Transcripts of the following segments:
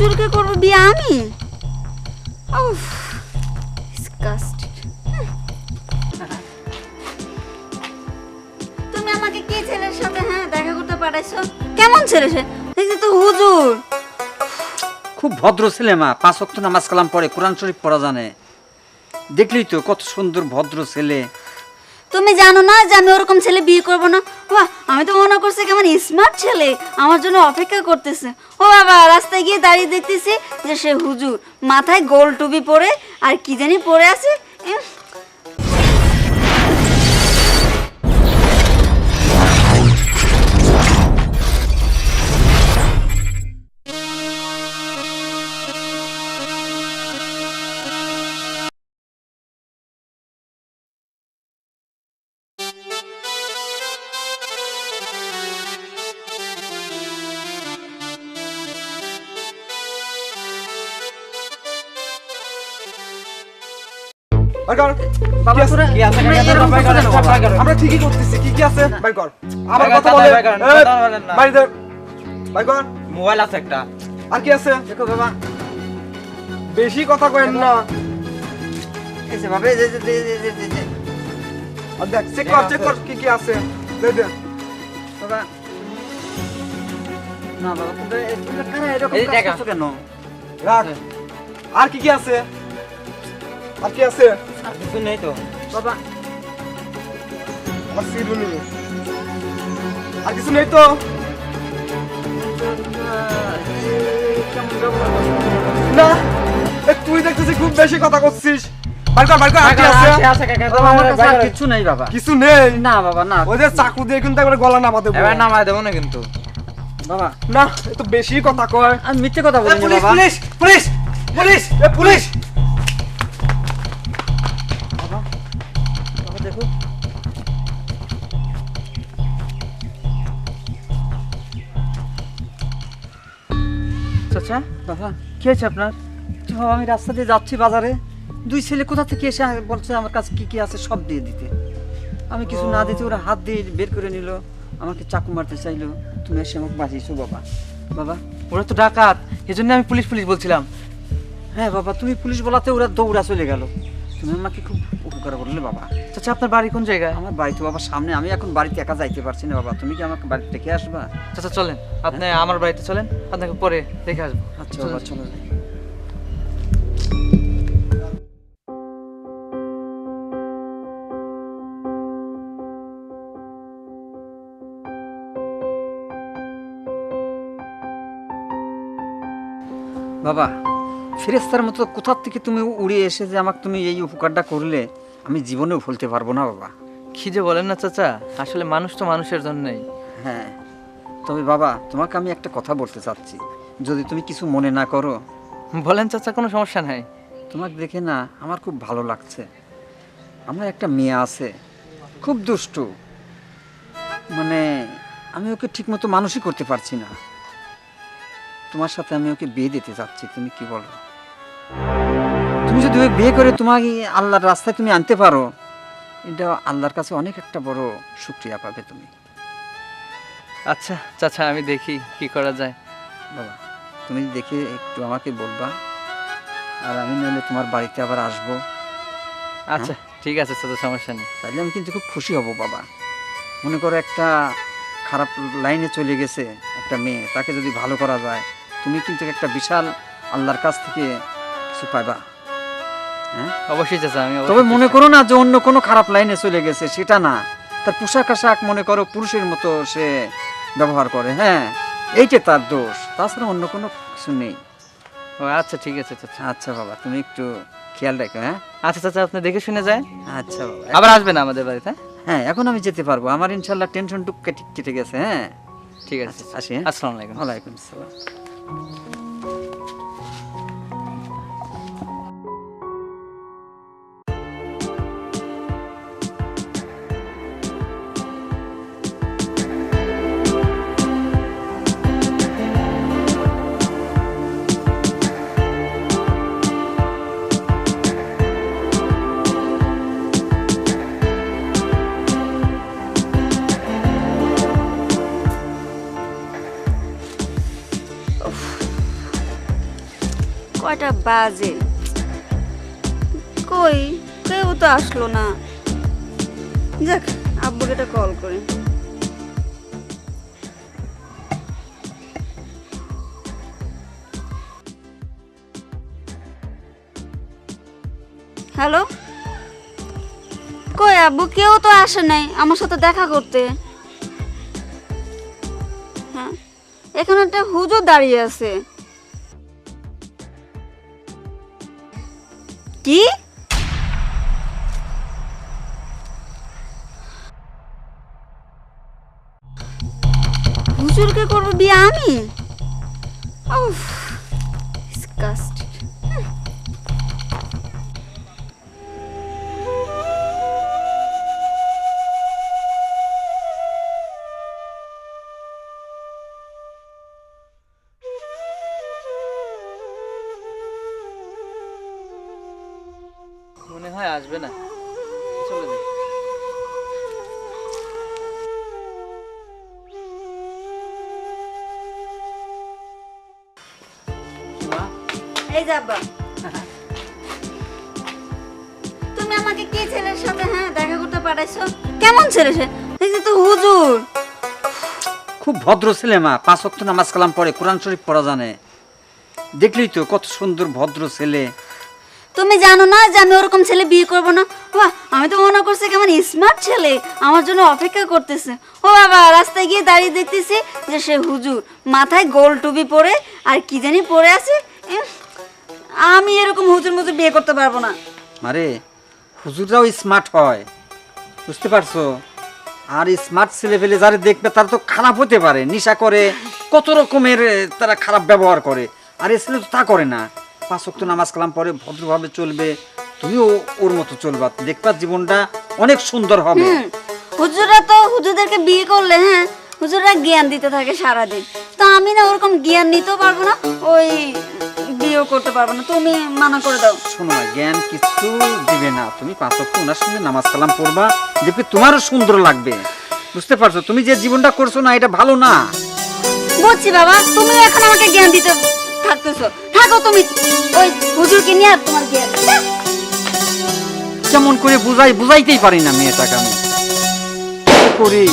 হুজুরকে করব বিয়ে আমি? উফ, disgusting। তুমি আমাকে কি ছেলের সাথে দেখা করতে পাঠাইছো? কেমন ছেলে সে? দেখছি তো হুজুর। খুব ভদ্র ছেলে মা, 5 ওয়াক্ত নামাজ কালাম পড়ে, কোরআন শরীফ পড়া জানে। দেখলি তো কত সুন্দর ভদ্র ছেলে। তুমি জানো না যে আমি ওরকম ছেলে বিয়ে করব না? বাহ, আমি তো মনে করছি কেমন স্মার্ট ছেলে আমার জন্য অপেক্ষা করতেছে। ও বাবা, রাস্তায় গিয়ে দাঁড়িয়ে দেখতেছি যে সে হুজুর, মাথায় গোল টুপি পরে আর কি জানি পরে আছে। আমরা ঠিকই করতেছি, কি কি আছে বাইর কর। আমার কথা বলে বাইর কর। মোবাইল আছে একটা। আর কি আছে? দেখো বাবা, বেশি কথা কইেন না। এসে বাবা, আর দেখ, চেক কর কি কি আছে। দে দে বাবা। না বাবা, তোমরা কারা এরকম এই কাজ দেখা। করছো কেন? রাখ। আর কি কি আছে? আর কি আছে? আর কিছু নেই তো বাবা, আমার সিট বলুন। আর কিছু নেই তো? না, তুই দেখতেছিস খুব বেশি কথা করছিস। বাইর কর। আর কি আছে? আছে কাকা। বাবা, আমার কাছে আর কিচ্ছু নেই বাবা। কিছু নেই? না বাবা, না ওই যে চাকু দিয়ে কিন্তু একবার গলা নামা দেবো। এবার নামায় দেবো না কিন্তু। বাবা, না, এ তো বেশি কথা কয়। আমি মিথ্যে কথা বলিনি পুলিশ বাবা। পুলিশ পুলিশ পুলিশ এ পুলিশ। বাবা, দেখো। চাচা বাবা, কি হয়েছে আপনার? তো বাবা, আমি রাস্তা দিয়ে যাচ্ছি বাজারে, 2 ছেলে কোথা থেকে এসে বলছে আমার কাছে কি কি আছে সব দিয়ে দিতে। আমি কিছু না দিতে ওরা হাত দিয়ে বের করে নিল, আমাকে চাকু মারতে চাইলো। তুমি এসে আমাকে বাঁচিয়েছো বাবা। বাবা, ওরা তো ডাকাত, এজন্য আমি পুলিশ বলছিলাম। হ্যাঁ বাবা, তুমি পুলিশ বলাতে ওরা দৌড়া চলে গেল। তুমি আমাকে খুব উপকার করলে বাবা। চাচা আপনার বাড়ি কোন জায়গায়? আমার বাড়ি তো বাবা সামনে, আমি এখন বাড়িতে একা যাইতে পারছি না বাবা। তুমি কি আমাকে বাড়িতে ডেকে আসবা? চাচা চলেন, আপনি আমার বাড়িতে চলেন, আপনাকে পরে দেখে আসবো। আচ্ছা বাবা, চলো যাই। বাবা, ফেরেশতার মতো কোথা থেকে তুমি উড়ে এসে যে আমাকে তুমি এই উপকারটা করলে, আমি জীবনেও ভুলতে পারবো না বাবা। কি যে বলেন না চাচা, আসলে মানুষ তো মানুষের জন্যই। হ্যাঁ, তবে বাবা, তোমাকে আমি একটা কথা বলতে চাচ্ছি, যদি তুমি কিছু মনে না করো। বলেন চাচা, কোনো সমস্যা নাই। তোমাকে দেখে না আমার খুব ভালো লাগছে। আমার একটা মেয়ে আছে, খুব দুষ্টু, মানে আমি ওকে ঠিকমতো মানুষই করতে পারছি না। তোমার সাথে আমি ওকে বিয়ে দিতে চাচ্ছি, তুমি কি বলো? তুমি যদি ওকে বিয়ে করে তোমাকে আল্লাহর রাস্তায় তুমি আনতে পারো, এটা আল্লাহর কাছে অনেক একটা বড় শুকরিয়া পাবে তুমি। আচ্ছা চাচা, আমি দেখি কি করা যায়। বাবা, তুমি দেখে একটু আমাকে বলবা, আর আমি নইলে তোমার বাড়িতে আবার আসবো। আচ্ছা ঠিক আছে চাচা, সমস্যা নেই। তাহলে আমি কিন্তু খুব খুশি হব বাবা। মনে করো একটা খারাপ লাইনে চলে গেছে একটা মেয়ে, তাকে যদি ভালো করা যায়, তুমি কিন্তু একটা বিশাল আল্লাহর কাছ থেকে কিছু পাইবা। হ্যাঁ, অবশ্যই চাচা, আমি তবে অবশ্যই মনে করো না যে অন্য কোনো খারাপ লাইনে চলে গেছে, সেটা না। তার পোশাক আশাক মনে করো পুরুষের মতো সে ব্যবহার করে, হ্যাঁ, এইটা তার দোষ, তাছাড়া অন্য কোনো কিছু নেই। ও আচ্ছা ঠিক আছে চাচা। আচ্ছা বাবা, তুমি একটু খেয়াল রাখো। হ্যাঁ আচ্ছা চাচা, আপনি দেখে শুনে যায়। আচ্ছা বাবা, আবার আসবেন আমাদের বাড়িতে। হ্যাঁ, এখন আমি যেতে পারবো, আমার ইনশাল্লাহ টেনশন টুক কেটে গেছে। হ্যাঁ ঠিক আছে, আচ্ছা, আসি। হ্যাঁ, আসসালামু আলাইকুম। ওয়ালাইকুম আসসালাম। কয়টা বাজে, কই কেউ তো আসলো না। যাক, আব্বুকে একটা কল করি। হ্যালো, কই আব্বু? কেউ তো আসে নাই আমার সাথে দেখা করতে। হ্যাঁ, এখানে একটা হুজুর দাঁড়িয়ে আছে। কি? হুজুরকে করবো বিয়ে আমি? উফ, disgusting. মনে হয় আসবে না, চলে যাই। এই যাবা, তুমি আমাকে কি ছেলের সাথে দেখা করতে পাঠাইছো? কেমন ছেলে সে? দেখছি তো হুজুর। খুব ভদ্র ছেলে মা, 5 ওয়াক্ত নামাজ কালাম পড়ে, কোরআন শরীফ পড়া জানে। দেখলি তো কত সুন্দর ভদ্র ছেলে। তুমি জানো না যে আমি ওরকম ছেলে বিয়ে করব না? বাহ, আমি তো মনে করছি কেমন স্মার্ট ছেলে আমার জন্য অপেক্ষা করতেছে। ও বাবা, রাস্তায় গিয়ে দাঁড়িয়ে দেখতেছি যে সে হুজুর, মাথায় গোল টুপি পরে আর কি জানি পরে আছে। আমি এরকম হুজুর মুজুর বিয়ে করতে পারবো না। আরে হুজুররাও স্মার্ট হয়, বুঝতে পারছো? আর স্মার্ট ছেলে ফেলে যারা দেখবে তারা তো খারাপ হতে পারে, নেশা করে, কত রকমের তারা খারাপ ব্যবহার করে। আর এ ছেলে তো তা করে না, 5 ওয়াক্ত নামাজ কালাম পরে ভদ্রভাবে চলবে। তুমিও ওর মতো চলবা, দেখবা জীবনটা অনেক সুন্দর হবে। হুজুররা তো হুজুরদেরকে বিয়ে করলে হুজুররা জ্ঞান দিতে থাকে সারাদিন। তো আমি না ওরকম জ্ঞান নিতেও পারবো না, ওই বিয়েও করতে পারবো না। তুমি মানা করে দাও। শোনো না, জ্ঞান কিছু দিবে না, তুমি 5 ওয়াক্ত ওনার সঙ্গে নামাজ কালাম পড়বা, দেখবে তোমারও সুন্দর লাগবে। বুঝতে পারছো? তুমি যে জীবনটা করছো না, এটা ভালো না। বুঝছি বাবা, তুমি এখন আমাকে জ্ঞান দিতে থাকতেছো। থাকো তুমি ওই হুজুরকে নিয়ে, আর তোমার জ্ঞান কেমন করে বুঝাইতেই পারি না মেয়েটাকে আমি। কি করি?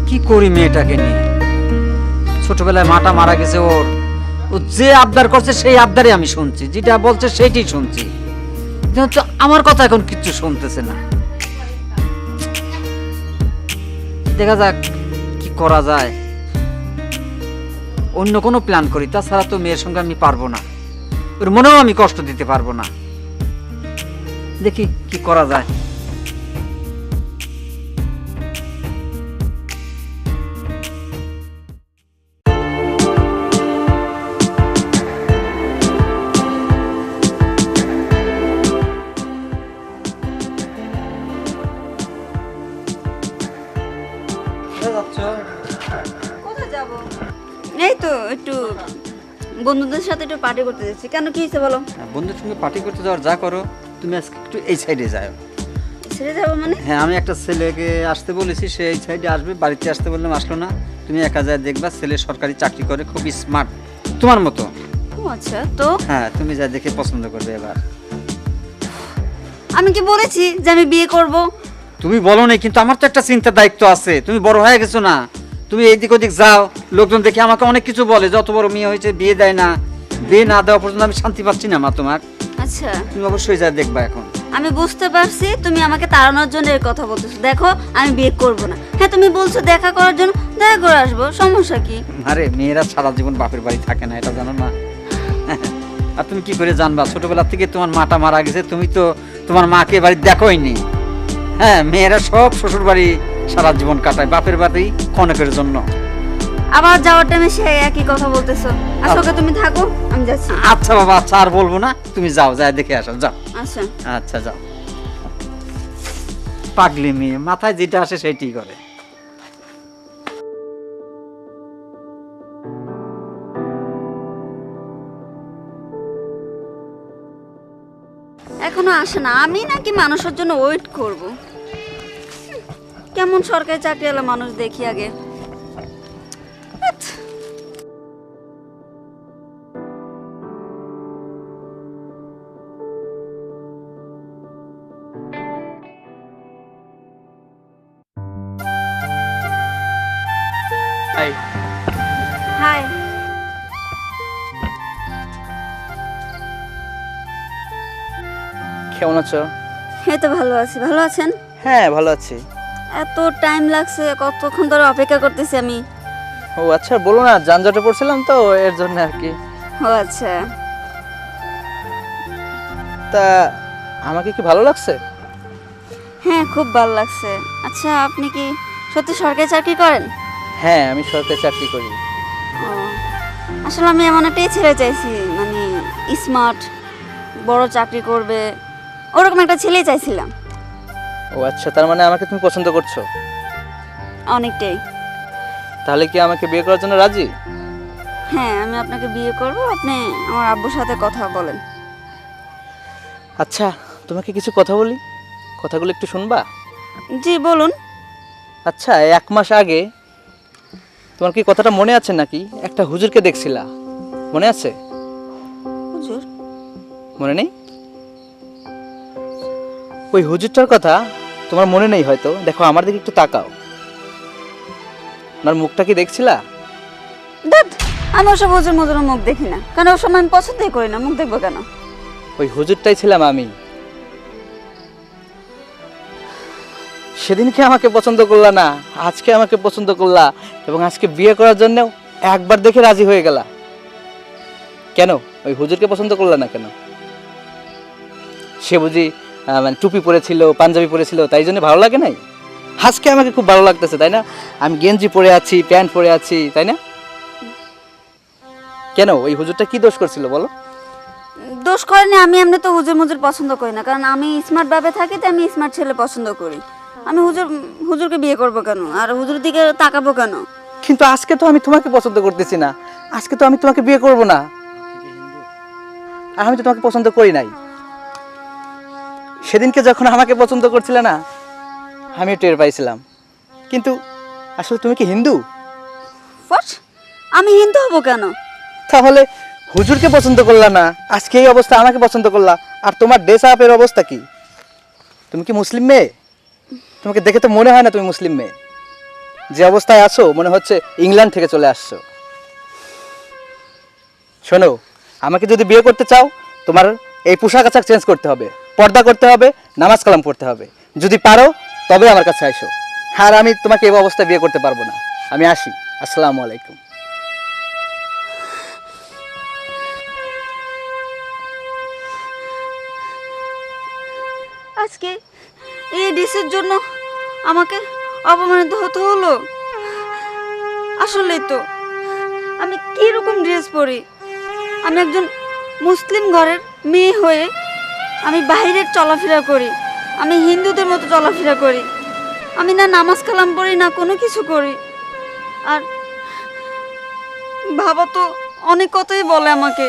কি করি মেয়েটাকে নিয়ে? ছোটবেলায় মাটা মারা গেছে ওর, ও যে আবদার করছে সেই আবদারে আমি শুনছি, যেটা বলছে সেইটাই শুনছি। কিন্তু আমার কথা এখন কিচ্ছু শুনতেছে না। দেখা যাক কি করা যায়, অন্য কোনো প্ল্যান করি। তাছাড়া তো মেয়ের সঙ্গে আমি পারবো না, ওর মনেও আমি কষ্ট দিতে পারবো না। দেখি কি করা যায়। কোথায় যাব? এই তো একটু বন্ধুদের সাথে একটু পার্টি করতে যাচ্ছি। কেন, কি হয়েছে বলো? বন্ধুর সঙ্গে পার্টি করতে যাওয়ার যা করো, তুমি আজকে একটু এই সাইডে যাও। ছেড়ে যাবো মানে? হ্যাঁ, আমি একটা ছেলেকে আসতে বলেছি, সে এই সাইডে আসবে। বাড়িতে আসতে বললাম, আসলো না। তুমি একা যায় দেখবা, ছেলে সরকারি চাকরি করে, খুব স্মার্ট, তোমার মতো। ও আচ্ছা, তো হ্যাঁ, তুমি যা দেখে পছন্দ করবে। এবার আমি কি বলেছি যে আমি বিয়ে করব? তুমি বলো না, কিন্তু আমার তো একটা চিন্তার দায়িত্ব আছে। তুমি বড় হয়ে গেছো না, তুমি এইদিক ওদিক যাও, লোকজন দেখে আমাকে অনেক কিছু বলে, যত বড় মেয়ে হয়েছে বিয়ে দেয় না। বিয়ে না দেওয়া পর্যন্ত আমি শান্তি পাচ্ছি না মা তোমার। আচ্ছা, তুমি অবশ্যই যা দেখবা। এখন আমি বুঝতে পারছি তুমি আমাকে তাড়ানোর জন্য এর কথা বলতেছো। দেখো, আমি বিয়ে করব না। হ্যাঁ, তুমি বলছো দেখা করার জন্য, দেখা করে আসবো, সমস্যা কি? আরে মেয়েরা সারা জীবন বাপের বাড়ি থাকে না, এটা জানো না? আর তুমি কি করে জানবা? ছোটবেলা থেকে তোমার মাটা মারা গেছে, তুমি তো তোমার মাকে বাড়ি দেখোইনি। হ্যাঁ, মেয়েরা সব শ্বশুর বাড়ি সারা জীবন কাটায়, বাপের বাড়ি ক্ষণেকের জন্য। আবার যাওয়ার টাইমে সে একই কথা বলতেছো। আচ্ছা, ওকে তুমি থাকো, আমি যাচ্ছি। আচ্ছা বাবা, আচ্ছা আর বলবো না, তুমি যাও, যাই দেখে আসো, যাও। আচ্ছা। আচ্ছা যাও। পাগলি মেয়ে, মাথায় যেটা আসে সেইটাই করে। এখনো আসে না, আমি নাকি মানুষের জন্য ওয়েট করব? কেমন সরকারি চাকরিওয়ালা মানুষ দেখি আগে। হাই। হাই। কেমন আছো? এই তো ভালো আছি, ভালো আছেন? হ্যাঁ ভালো আছি। এত টাইম লাগছে, কতক্ষণ ধরে অপেক্ষা করতেছি আমি। ও আচ্ছা, বলো না, যানজটে পড়ছিলাম তো এর জন্য আর কি। ও আচ্ছা। তা আমাকে কি ভালো লাগছে? হ্যাঁ খুব ভালো লাগছে। আচ্ছা আপনি কি সত্যি সরকারি চাকরি করেন? হ্যাঁ আমি সরকারি চাকরি করি। ও, আসলে আমি এমন একটাই ছেলে চাইছি, মানে স্মার্ট, বড় চাকরি করবে, ওরকম একটা ছেলেই চাইছিলাম। ও আচ্ছা, তার মানে আমাকে তুমি পছন্দ করছো? অনেকটাই। তাহলে কি আমাকে বিয়ে করার জন্য রাজি? হ্যাঁ আমি আপনাকে বিয়ে করব, আপনি আমার আব্বুর সাথে কথা বলেন। আচ্ছা তোমাকে কিছু কথা বলি, কথাগুলো একটু শুনবা? জি বলুন। আচ্ছা 1 মাস আগে তোমার কি কথাটা মনে আছে নাকি? একটা হুজুরকে দেখছিলা, মনে আছে? হুজুর? মনে নেই? ওই হুজুরটার কথা তোমার মনে নেই হয়তো। দেখো আমার দিকে একটু তাকাও, ওনার মুখটা কি দেখছিলা? দাদ, আমি ওসব হুজুর মুজুরের মুখ দেখি না, কারণ ওর সময় আমি পছন্দই করি না, মুখ দেখবো কেন? ওই হুজুরটাই ছিলাম আমি। সেদিনকে আমাকে পছন্দ করলা না, আজকে আমাকে পছন্দ করলা, এবং আজকে বিয়ে করার জন্য একবার দেখে রাজি হয়ে গেলা। কেন ওই হুজুরকে পছন্দ করলা না কেন? সে বুঝি মানে টুপি পরেছিল, পাঞ্জাবি পরেছিল, তাই জন্য ভালো লাগে নাই? আজকে আমাকে খুব ভালো লাগতেছে, তাই না? আমি গেঞ্জি পরে আছি, প্যান্ট পরে আছি, তাই না? কেন ওই হুজুরটা কি দোষ করছিল বলো? দোষ করেনি, আমি এমনি তো হুজুর মুজুর পছন্দ করি না, কারণ আমি স্মার্ট ভাবে থাকি, তো আমি স্মার্ট ছেলে পছন্দ করি। আমি হুজুরকে বিয়ে করব কেন, আর হুজুরের দিকে তাকাবো কেন? কিন্তু আজকে তো আমি তোমাকে পছন্দ করতেছি না, আজকে তো আমি তোমাকে বিয়ে করব না, আর আমি তো তোমাকে পছন্দ করি নাই। সেদিনকে যখন আমাকে পছন্দ করছিলে না, আমিও টের পাইছিলাম। কিন্তু আসলে তুমি কি হিন্দু? What? আমি হিন্দু হব কেন? তাহলে হুজুরকে পছন্দ করলা না, আজকে এই অবস্থা আমাকে পছন্দ করলা, আর তোমার ড্রেস আপের অবস্থা কি? তুমি কি মুসলিম মেয়ে? তোমাকে দেখে তো মনে হয় না তুমি মুসলিম মেয়ে। যে অবস্থায় আছো মনে হচ্ছে ইংল্যান্ড থেকে চলে আসছো। শোনো, আমাকে যদি বিয়ে করতে চাও, তোমার এই পোশাক আশাক চেঞ্জ করতে হবে, পর্দা করতে হবে, নামাজ কালাম পড়তে হবে। যদি পারো তবে আমার কাছে আইসো, আর আমি তোমাকে এই অবস্থায় বিয়ে করতে পারবো না। আমি আসি, আসসালামু আলাইকুম। আজকে এই ড্রেসের জন্য আমাকে অপমানিত হতে হলো। আসলেই তো আমি কি রকম ড্রেস পরি? আমি একজন মুসলিম ঘরের মেয়ে হয়ে আমি বাইরের চলাফেরা করি, আমি হিন্দুদের মতো চলাফেরা করি, আমি না নামাজ কালাম পড়ি, না কোনো কিছু করি। আর বাবা তো অনেক কথাই বলে আমাকে।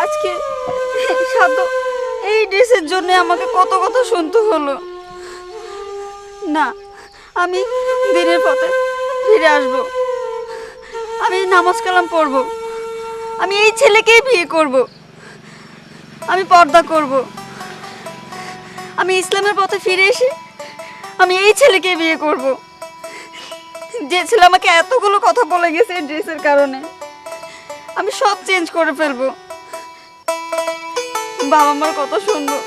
আজকে সাধু এই ড্রেসের জন্য আমাকে কত কথা শুনতে হলো। না, আমি দিনের পথে ফিরে আসব, আমি নামাজ কালাম পড়ব, আমি এই ছেলেকেই বিয়ে করব, আমি পর্দা করব, আমি ইসলামের পথে ফিরে এসে আমি এই ছেলেকে বিয়ে করব, যে ছেলে আমাকে এতগুলো কথা বলে গেছে এই ড্রেসের কারণে। আমি সব চেঞ্জ করে ফেলবো, বাবা মার কথা শুনবো।